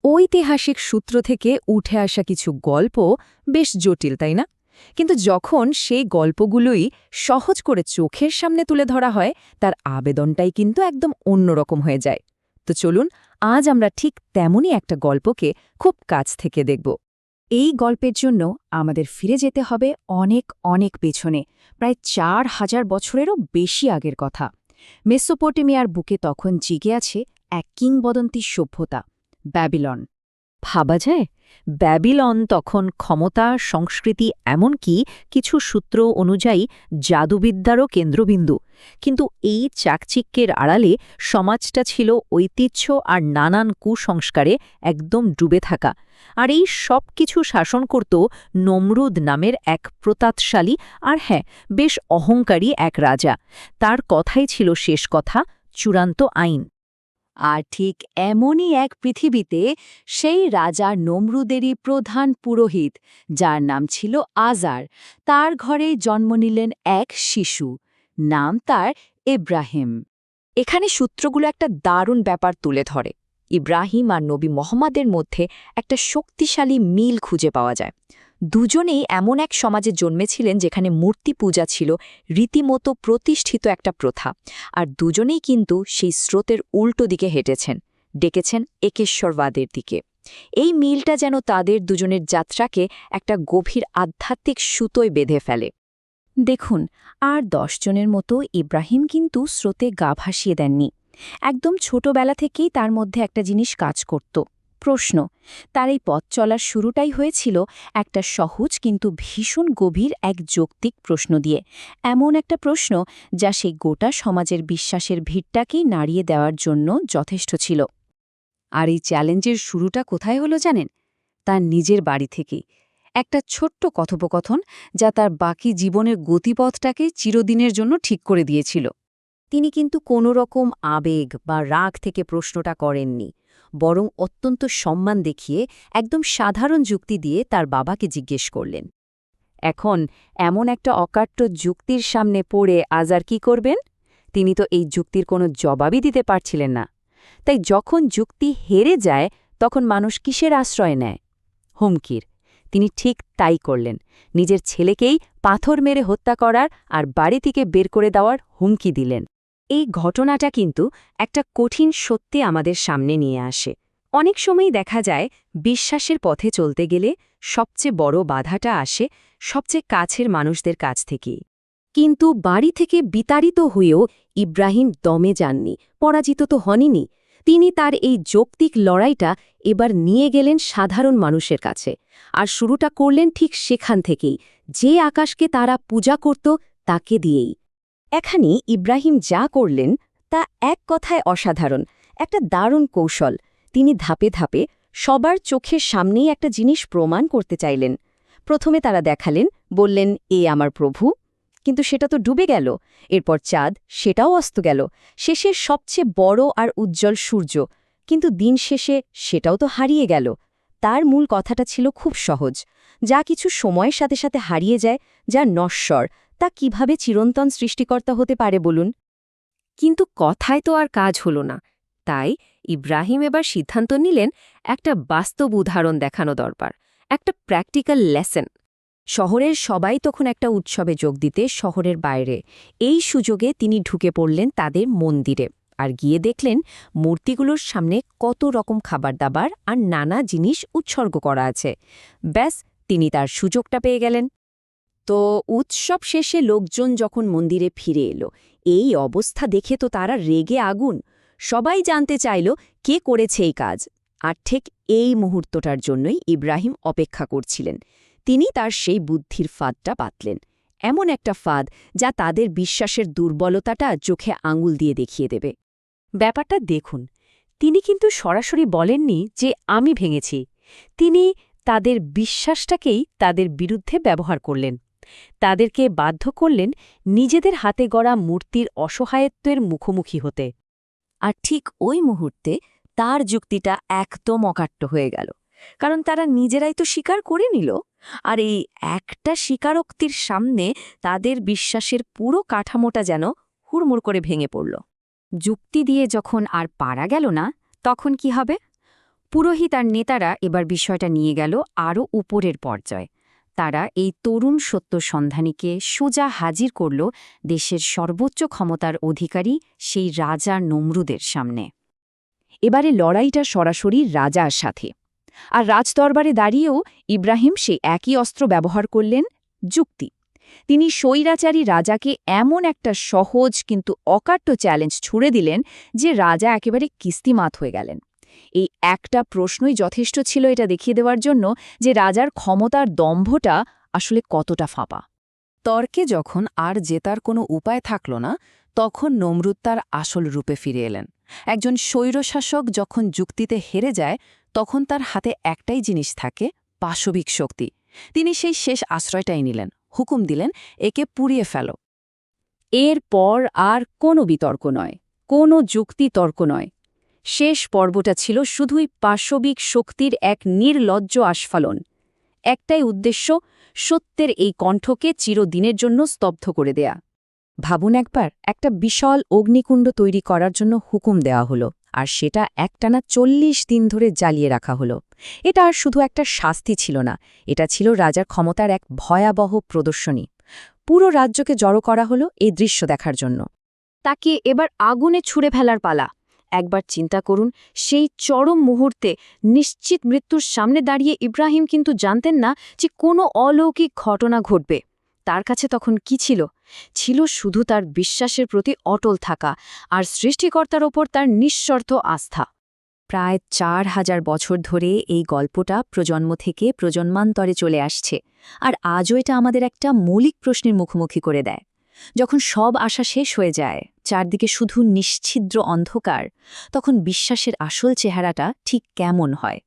ঐতিহাসিক সূত্র থেকে উঠে আসা কিছু গল্প বেশ জটিল, তাই না? কিন্তু যখন সেই গল্পগুলোই সহজ করে চোখের সামনে তুলে ধরা হয়, তার আবেদনটাই কিন্তু একদম অন্যরকম হয়ে যায়। তো চলুন, আজ আমরা ঠিক তেমনই একটা গল্পকে খুব কাছ থেকে দেখব। এই গল্পের জন্য আমাদের ফিরে যেতে হবে অনেক অনেক পেছনে, প্রায় ৪,০০০ বছরেরও বেশি আগের কথা। মেসোপটেমিয়ার বুকে তখন জেগে আছে এক কিংবদন্তি সভ্যতা, ব্যাবিলন। ভাবা যায়, ব্যাবিলন তখন ক্ষমতা, সংস্কৃতি, এমনকি কিছু সূত্র অনুযায়ী জাদুবিদ্যারও কেন্দ্রবিন্দু। কিন্তু এই চাকচিক্যের আড়ালে সমাজটা ছিল ঐতিহ্য আর নানান কুসংস্কারে একদম ডুবে থাকা। আর এই সব কিছু শাসন করত নমরুদ নামের এক প্রতাপশালী আর বেশ অহংকারী এক রাজা। তার কথাই ছিল শেষ কথা, চূড়ান্ত আইন। আর ঠিক এমনই এক পৃথিবীতে সেই রাজা নমরুদেরই প্রধান পুরোহিত, যার নাম ছিল আজার, তার ঘরেই জন্ম নিলেন এক শিশু। নাম তার ইব্রাহিম। এখানে সূত্রগুলো একটা দারুণ ব্যাপার তুলে ধরে। ইব্রাহিম আর নবী মোহাম্মদের মধ্যে একটা শক্তিশালী মিল খুঁজে পাওয়া যায়। দুজনেই এমন এক সমাজে জন্মেছিলেন যেখানে মূর্তি পূজা ছিল রীতিমতো প্রতিষ্ঠিত একটা প্রথা, আর দুজনেই কিন্তু সেই স্রোতের উল্টো দিকে হেঁটেছেন, ডেকেছেন একেশ্বরবাদের দিকে। এই মিলটা যেন তাদের দুজনের যাত্রাকে একটা গভীর আধ্যাত্মিক সুতোয় বেঁধে ফেলে। দেখুন, আর ১০ জনের মতো ইব্রাহিম কিন্তু স্রোতে গা ভাসিয়ে দেননি। একদম ছোটবেলা থেকেই তার মধ্যে একটা জিনিস কাজ করত, প্রশ্ন। তার এই পথ চলার শুরুটাই হয়েছিল একটা সহজ কিন্তু ভীষণ গভীর এক যৌক্তিক প্রশ্ন দিয়ে, এমন একটা প্রশ্ন যা সেই গোটা সমাজের বিশ্বাসের ভিড়টাকেই নাড়িয়ে দেওয়ার জন্য যথেষ্ট ছিল। আর এই চ্যালেঞ্জের শুরুটা কোথায় হলো জানেন? তার নিজের বাড়ি থেকেই। একটা ছোট্ট কথোপকথন যা তার বাকি জীবনের গতিপথটাকে চিরদিনের জন্য ঠিক করে দিয়েছিল। তিনি কিন্তু কোনো রকম আবেগ বা রাগ থেকে প্রশ্নটা করেননি, বরং অত্যন্ত সম্মান দেখিয়ে একদম সাধারণ যুক্তি দিয়ে তার বাবাকে জিজ্ঞেস করলেন। এখন এমন একটা অকাট্য যুক্তির সামনে পড়ে আজার কি করবেন? তিনি তো এই যুক্তির কোনো জবাবই দিতে পারছিলেন না। তাই যখন যুক্তি হেরে যায়, তখন মানুষ কিসের আশ্রয় নেয়? হুমকির। তিনি ঠিক তাই করলেন, নিজের ছেলেকেই পাথর মেরে হত্যা করার আর বাড়ি থেকে বের করে দেওয়ার হুমকি দিলেন। এই ঘটনাটা কিন্তু একটা কঠিন সত্যি আমাদের সামনে নিয়ে আসে। অনেক সময়ই দেখা যায়, বিশ্বাসের পথে চলতে গেলে সবচেয়ে বড় বাধাটা আসে সবচেয়ে কাছের মানুষদের কাছ থেকেই। কিন্তু বাড়ি থেকে বিতাড়িত হয়েও ইব্রাহিম দমে যাননি, পরাজিত তো হননি। তিনি তার এই যৌক্তিক লড়াইটা এবার নিয়ে গেলেন সাধারণ মানুষের কাছে, আর শুরুটা করলেন ঠিক সেখান থেকেই, যে আকাশকে তারা পূজা করত তাকে দিয়েই। এখানে ইব্রাহিম যা করলেন তা এক কথায় অসাধারণ, একটা দারুণ কৌশল। তিনি ধাপে ধাপে সবার চোখের সামনেই একটা জিনিস প্রমাণ করতে চাইলেন। প্রথমে তারা দেখালেন, বললেন, এ আমার প্রভু। কিন্তু সেটা তো ডুবে গেল। এরপর চাঁদ, সেটাও অস্ত গেল। শেষে সবচেয়ে বড় আর উজ্জ্বল সূর্য, কিন্তু দিন শেষে সেটাও তো হারিয়ে গেল। তার মূল কথাটা ছিল খুব সহজ, যা কিছু সময়ের সাথে সাথে হারিয়ে যায়, যা নশ্বর, তা কিভাবে চিরন্তন সৃষ্টিকর্তা হতে পারে বলুন? কিন্তু কথায় তো আর কাজ হলো না। তাই ইব্রাহিম এবার সিদ্ধান্ত নিলেন, একটা বাস্তব উদাহরণ দেখানো দরকার, একটা প্র্যাকটিক্যাল লেসন। শহরের সবাই তখন একটা উৎসবে যোগ দিতে শহরের বাইরে। এই সুযোগে তিনি ঢুকে পড়লেন তাদের মন্দিরে, আর গিয়ে দেখলেন মূর্তিগুলোর সামনে কত রকম খাবার দাবার আর নানা জিনিস উৎসর্গ করা আছে। ব্যাস, তিনি তার সুযোগটা পেয়ে গেলেন। তো উৎসব শেষে লোকজন যখন মন্দিরে ফিরে এলো, এই অবস্থা দেখে তো তারা রেগে আগুন। সবাই জানতে চাইল কে করেছে এই কাজ। আর ঠিক এই মুহূর্তটার জন্যই ইব্রাহিম অপেক্ষা করছিলেন। তিনি তার সেই বুদ্ধির ফাঁদটা পাতলেন, এমন একটা ফাঁদ যা তাদের বিশ্বাসের দুর্বলতাটা চোখে আঙুল দিয়ে দেখিয়ে দেবে। ব্যাপারটা দেখুন, তিনি কিন্তু সরাসরি বলেননি যে আমি ভেঙেছি। তিনি তাদের বিশ্বাসটাকেই তাদের বিরুদ্ধে ব্যবহার করলেন। তাদেরকে বাধ্য করলেন নিজেদের হাতে গড়া মূর্তির অসহায়ত্বের মুখোমুখি হতে। আর ঠিক ওই মুহূর্তে তার যুক্তিটা একদম অকাট্য হয়ে গেল, কারণ তারা নিজেরাই তো স্বীকার করে নিল। আর এই একটা স্বীকারোক্তির সামনে তাদের বিশ্বাসের পুরো কাঠামোটা যেন হুড়মুড় করে ভেঙে পড়ল। যুক্তি দিয়ে যখন আর পারা গেল না, তখন কি হবে? পুরোহিত আর নেতারা এবার বিষয়টা নিয়ে গেল আরও উপরের পর্যায়ে। তারা এই তরুণ সত্য সন্ধানীকে সোজা হাজির করল দেশের সর্বোচ্চ ক্ষমতার অধিকারী সেই রাজা নমরুদের সামনে। এবারে লড়াইটা সরাসরি রাজার সাথে। আর রাজদরবারে দাঁড়িয়েও ইব্রাহিম সেই একই অস্ত্র ব্যবহার করলেন, যুক্তি। তিনি স্বৈরাচারী রাজাকে এমন একটা সহজ কিন্তু অকাট্য চ্যালেঞ্জ ছুড়ে দিলেন যে রাজা একেবারে কিস্তিমাত হয়ে গেলেন। এই একটা প্রশ্নই যথেষ্ট ছিল এটা দেখিয়ে দেওয়ার জন্য যে রাজার ক্ষমতার দম্ভটা আসলে কতটা ফাঁপা। তর্কে যখন আর জেতার কোনো উপায় থাকল না, তখন নমরুদ তার আসল রূপে ফিরে এলেন। একজন স্বৈরশাসক যখন যুক্তিতে হেরে যায়, তখন তার হাতে একটাই জিনিস থাকে, পাশবিক শক্তি। তিনি সেই শেষ আশ্রয়টাই নিলেন, হুকুম দিলেন, একে পুড়িয়ে ফেলো। এরপর আর কোনো বিতর্ক নয়, কোনো যুক্তি তর্ক নয়। শেষ পর্বটা ছিল শুধুই পাশবিক শক্তির এক নির্লজ্জ আস্ফালন। একটাই উদ্দেশ্য, সত্যের এই কণ্ঠকে চিরদিনের জন্য স্তব্ধ করে দেয়া। ভাবুন একবার, একটা বিশাল অগ্নিকুণ্ড তৈরি করার জন্য হুকুম দেওয়া হলো, আর সেটা একটানা ৪০ দিন ধরে জ্বালিয়ে রাখা হলো। এটা আর শুধু একটা শাস্তি ছিল না, এটা ছিল রাজার ক্ষমতার এক ভয়াবহ প্রদর্শনী। পুরো রাজ্যকে জড়ো করা হলো এই দৃশ্য দেখার জন্য। তাকে এবার আগুনে ছুঁড়ে ফেলার পালা। একবার চিন্তা করুন, সেই চরম মুহূর্তে নিশ্চিত মৃত্যুর সামনে দাঁড়িয়ে ইব্রাহিম কিন্তু জানতেন না যে কোনো অলৌকিক ঘটনা ঘটবে। তার কাছে তখন কি ছিল? ছিল শুধু তার বিশ্বাসের প্রতি অটল থাকা আর সৃষ্টিকর্তার ওপর তার নিঃশর্ত আস্থা। প্রায় ৪,০০০ বছর ধরে এই গল্পটা প্রজন্ম থেকে প্রজন্মান্তরে চলে আসছে, আর আজও এটা আমাদের একটা মৌলিক প্রশ্নের মুখোমুখি করে দেয়। যখন সব আশা শেষ হয়ে যায়, চারদিকে শুধু নিশ্ছিদ্র অন্ধকার, তখন বিশ্বাসের আসল চেহারাটা ঠিক কেমন হয়?